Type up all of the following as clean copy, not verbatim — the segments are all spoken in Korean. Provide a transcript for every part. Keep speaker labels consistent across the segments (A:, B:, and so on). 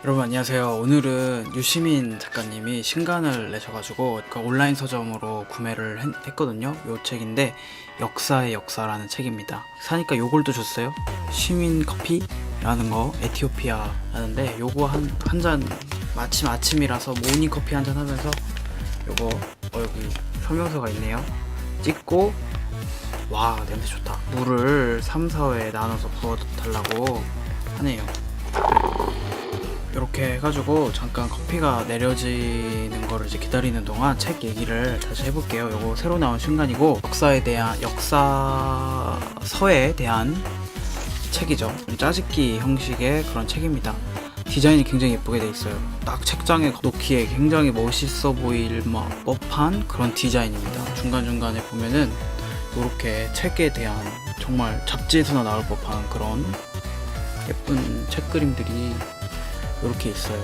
A: 여러분 안녕하세요. 오늘은 유시민 작가님이 신간을 내셔가지고 온라인 서점으로 구매를 했거든요. 요 책인데 역사의 역사라는 책입니다. 사니까 요걸 또 줬어요. 시민 커피라는 거, 에티오피아라는데 요거 한 잔, 마침 아침이라서 모닝 커피 한 잔 하면서 요거 여기 설명서가 있네요. 찍고, 와 냄새 좋다. 물을 3, 4회 나눠서 부어달라고 하네요. 이렇게 해가지고 잠깐 커피가 내려지는 거를 이제 기다리는 동안 책 얘기를 다시 해볼게요. 요거 새로 나온 신간이고 역사서에 대한 책이죠. 짜집기 형식의 그런 책입니다. 디자인이 굉장히 예쁘게 돼 있어요. 딱 책장에 놓기에 굉장히 멋있어 보일 법한 그런 디자인입니다. 중간중간에 보면은 이렇게 책에 대한 정말 잡지에서나 나올 법한 그런 예쁜 책 그림들이 이렇게 있어요.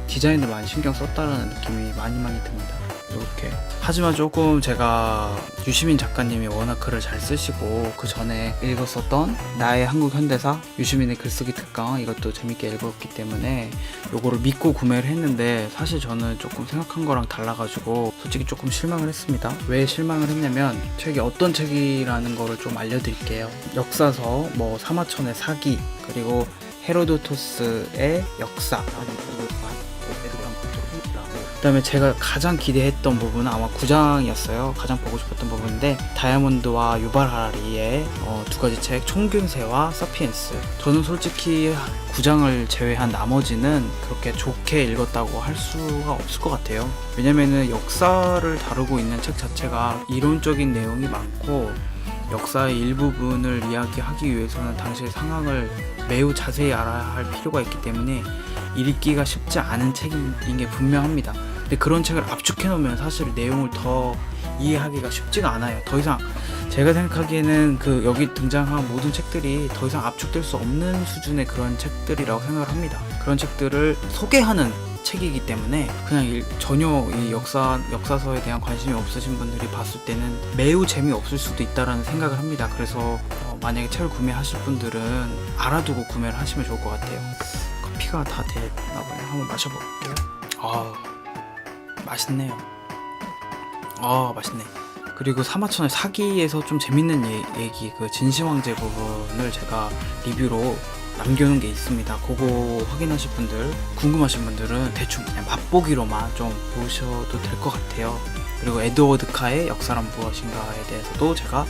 A: 디자인도 많이 신경 썼다라는 느낌이 많이 듭니다. 이렇게. 하지만 조금 제가 유시민 작가님이 워낙 글을 잘 쓰시고 그 전에 읽었었던 나의 한국 현대사, 유시민의 글쓰기 특강, 이것도 재밌게 읽었기 때문에 요거를 믿고 구매를 했는데, 사실 저는 조금 생각한 거랑 달라가지고 솔직히 조금 실망을 했습니다. 왜 실망을 했냐면, 책이 어떤 책이라는 거를 좀 알려드릴게요. 역사서, 사마천의 사기, 그리고 헤로도토스의 역사, 그 다음에 제가 가장 기대했던 부분은 아마 9장이었어요. 가장 보고 싶었던 부분인데, 다이아몬드와 유발 하라리의 두 가지 책, 총균세와 사피엔스. 저는 솔직히 9장을 제외한 나머지는 그렇게 좋게 읽었다고 할 수가 없을 것 같아요. 왜냐면은 역사를 다루고 있는 책 자체가 이론적인 내용이 많고, 역사의 일부분을 이야기하기 위해서는 당시의 상황을 매우 자세히 알아야 할 필요가 있기 때문에 읽기가 쉽지 않은 책인 게 분명합니다. 근데 그런 책을 압축해 놓으면 사실 내용을 더 이해하기가 쉽지가 않아요. 더 이상 제가 생각하기에는 여기 등장한 모든 책들이 더 이상 압축될 수 없는 수준의 그런 책들이라고 생각을 합니다. 그런 책들을 소개하는 책이기 때문에 그냥 전혀 이 역사서에 대한 관심이 없으신 분들이 봤을 때는 매우 재미없을 수도 있다라는 생각을 합니다. 그래서 만약에 책을 구매하실 분들은 알아두고 구매를 하시면 좋을 것 같아요. 커피가 다 됐나 봐요. 한번 마셔볼게요. 맛있네요. 맛있네. 그리고 사마천의 사기에서 좀 재밌는 얘기, 그 진시황제 부분을 제가 리뷰로 남겨놓은 게 있습니다. 그거 확인하실 분들, 궁금하신 분들은 대충 그냥 맛보기로만 좀 보셔도 될 것 같아요. 그리고 에드워드 카의 역사란 무엇인가에 대해서도 제가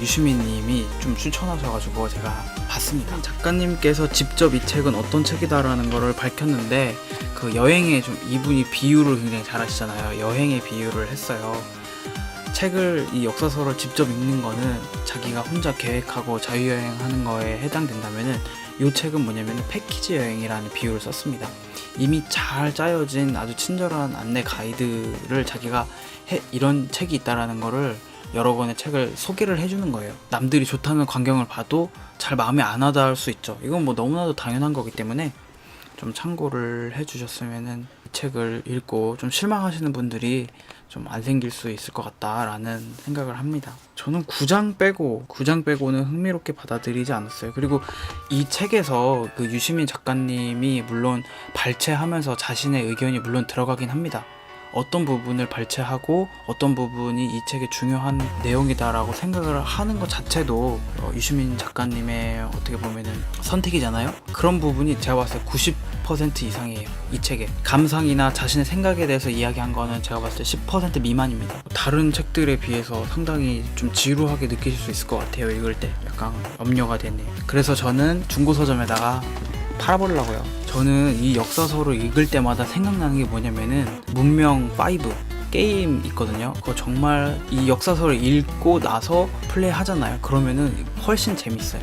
A: 유시민 님이 좀 추천하셔가지고 제가 봤습니다. 작가님께서 직접 이 책은 어떤 책이다라는 거를 밝혔는데, 그 여행에 좀 이분이 비유를 굉장히 잘 하시잖아요. 여행의 비유를 했어요. 책을, 이 역사서를 직접 읽는 거는 자기가 혼자 계획하고 자유여행하는 거에 해당된다면은, 이 책은 뭐냐면 패키지 여행이라는 비유를 썼습니다. 이미 잘 짜여진 아주 친절한 안내 가이드를 자기가 이런 책이 있다라는 거를, 여러 권의 책을 소개를 해주는 거예요. 남들이 좋다는 광경을 봐도 잘 마음에 안 와닿을 수 있죠. 이건 너무나도 당연한 거기 때문에 좀 참고를 해주셨으면은, 이 책을 읽고 좀 실망하시는 분들이 좀 안 생길 수 있을 것 같다라는 생각을 합니다. 저는 9장 빼고는 흥미롭게 받아들이지 않았어요. 그리고 이 책에서 그 유시민 작가님이 물론 발췌하면서 자신의 의견이 물론 들어가긴 합니다. 어떤 부분을 발췌하고 어떤 부분이 이 책의 중요한 내용이다라고 생각을 하는 것 자체도 유시민 작가님의 어떻게 보면은 선택이잖아요. 그런 부분이 제가 봤을 때 90% 이상이에요. 이 책에 감상이나 자신의 생각에 대해서 이야기한 거는 제가 봤을 때 10% 미만입니다. 다른 책들에 비해서 상당히 좀 지루하게 느끼실 수 있을 것 같아요. 읽을 때 약간 염려가 되네요. 그래서 저는 중고서점에다가 팔아보려고요. 저는 이 역사서를 읽을 때마다 생각나는 게 뭐냐면은 문명 5 게임 있거든요. 그거 정말 이 역사서를 읽고 나서 플레이 하잖아요. 그러면은 훨씬 재밌어요.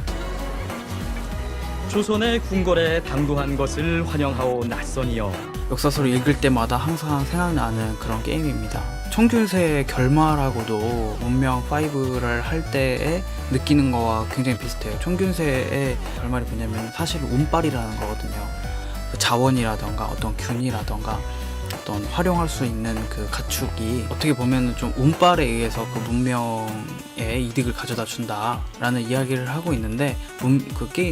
B: 조선의 궁궐에 당도한 것을 환영하오 낯선이여.
A: 역사서를 읽을 때마다 항상 생각나는 그런 게임입니다. 총균세의 결말하고도 문명 5를 할 때에 느끼는 거와 굉장히 비슷해요. 총균세의 결말이 뭐냐면 사실 운빨이라는 거거든요. 자원이라던가 어떤 균이라던가 어떤 활용할 수 있는 그 가축이 어떻게 보면 좀 운빨에 의해서 그 문명에 이득을 가져다 준다라는 이야기를 하고 있는데,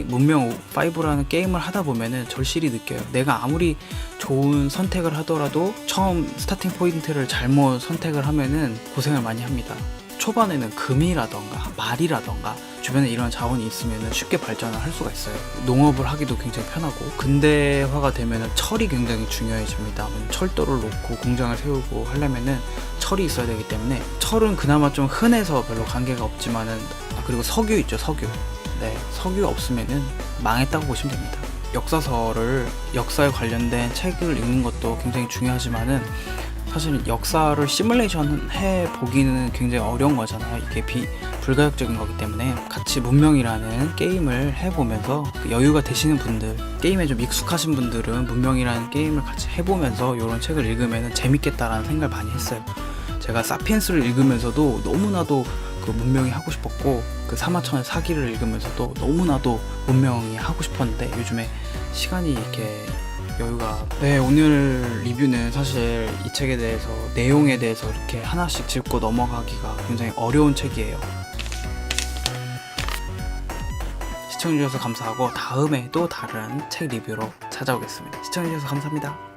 A: 문명 5라는 게임을 하다 보면은 절실히 느껴요. 내가 아무리 좋은 선택을 하더라도 처음 스타팅 포인트를 잘못 선택을 하면은 고생을 많이 합니다. 초반에는 금이라던가 말이라던가 주변에 이런 자원이 있으면 쉽게 발전을 할 수가 있어요. 농업을 하기도 굉장히 편하고, 근대화가 되면 철이 굉장히 중요해집니다. 철도를 놓고 공장을 세우고 하려면은 철이 있어야 되기 때문에, 철은 그나마 좀 흔해서 별로 관계가 없지만은, 그리고 석유 있죠, 석유. 네, 석유 없으면은 망했다고 보시면 됩니다. 역사에 관련된 책을 읽는 것도 굉장히 중요하지만은, 사실 역사를 시뮬레이션 해보기는 굉장히 어려운 거잖아요. 이게 불가역적인 거기 때문에 같이 문명이라는 게임을 해보면서 여유가 되시는 분들, 게임에 좀 익숙하신 분들은 문명이라는 게임을 같이 해보면서 이런 책을 읽으면 재밌겠다라는 생각을 많이 했어요. 제가 사피엔스를 읽으면서도 너무나도 그 문명이 하고 싶었고, 그 사마천의 사기를 읽으면서도 너무나도 문명이 하고 싶었는데, 요즘에 시간이 이렇게 여유가. 네, 오늘 리뷰는 사실 이 책에 대해서, 내용에 대해서 이렇게 하나씩 짚고 넘어가기가 굉장히 어려운 책이에요. 시청해주셔서 감사하고, 다음에 또 다른 책 리뷰로 찾아오겠습니다. 시청해주셔서 감사합니다.